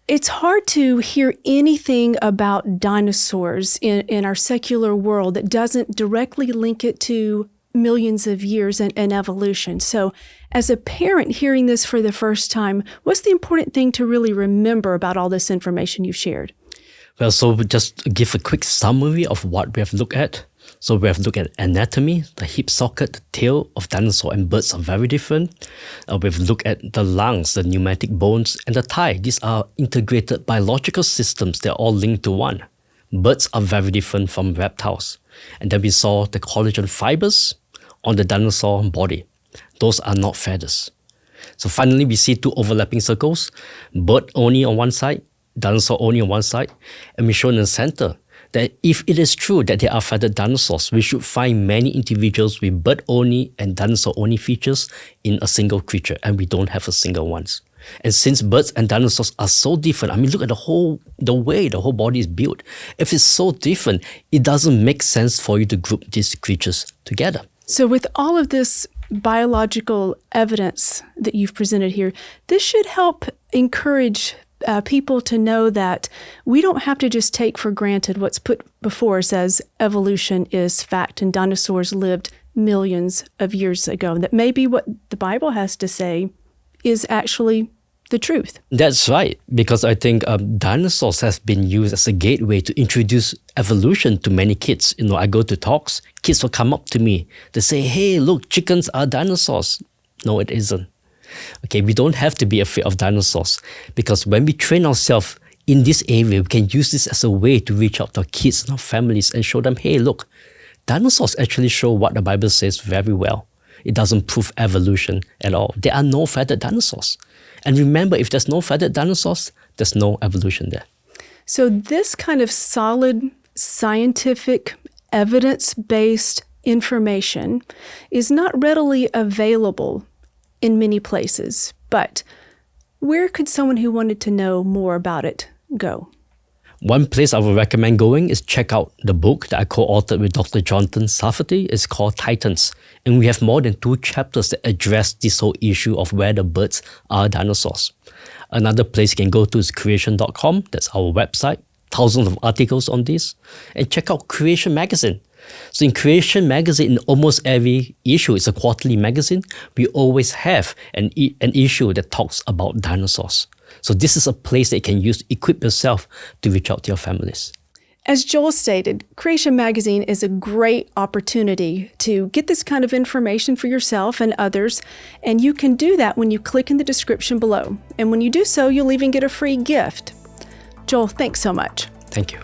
It's hard to hear anything about dinosaurs in our secular world that doesn't directly link it to millions of years and evolution. So as a parent hearing this for the first time, what's the important thing to really remember about all this information you've shared? Well, so just give a quick summary of what we have looked at. So we have looked at anatomy, the hip socket, the tail of dinosaur and birds are very different. We've looked at the lungs, the pneumatic bones, and the thigh. These are integrated biological systems. They're all linked to one. Birds are very different from reptiles. And then we saw the collagen fibers on the dinosaur body. Those are not feathers. So finally, we see two overlapping circles, bird only on one side, dinosaur only on one side, and we show in the center that if it is true that there are feathered dinosaurs, we should find many individuals with bird-only and dinosaur-only features in a single creature, and we don't have a single one. And since birds and dinosaurs are so different, I mean, look at the way the whole body is built. If it's so different, it doesn't make sense for you to group these creatures together. So with all of this biological evidence that you've presented here, this should help encourage people to know that we don't have to just take for granted what's put before us as evolution is fact and dinosaurs lived millions of years ago. That maybe what the Bible has to say is actually the truth. That's right, because I think dinosaurs have been used as a gateway to introduce evolution to many kids. You know, I go to talks, kids will come up to me. They say, hey, look, chickens are dinosaurs. No, it isn't. Okay, we don't have to be afraid of dinosaurs because when we train ourselves in this area, we can use this as a way to reach out to our kids and our families and show them, hey, look, dinosaurs actually show what the Bible says very well. It doesn't prove evolution at all. There are no feathered dinosaurs. And remember, if there's no feathered dinosaurs, there's no evolution there. So this kind of solid, scientific, evidence-based information is not readily available in many places, but where could someone who wanted to know more about it go? One place I would recommend going is check out the book that I co-authored with Dr. Jonathan Safety. It's called Titans. And we have more than 2 chapters that address this whole issue of where the birds are dinosaurs. Another place you can go to is creation.com. That's our website. Thousands of articles on this. And check out Creation Magazine. So in Creation Magazine, in almost every issue, it's a quarterly magazine, we always have an issue that talks about dinosaurs. So this is a place that you can use to equip yourself to reach out to your families. As Joel stated, Creation Magazine is a great opportunity to get this kind of information for yourself and others, and you can do that when you click in the description below. And when you do so, you'll even get a free gift. Joel, thanks so much. Thank you.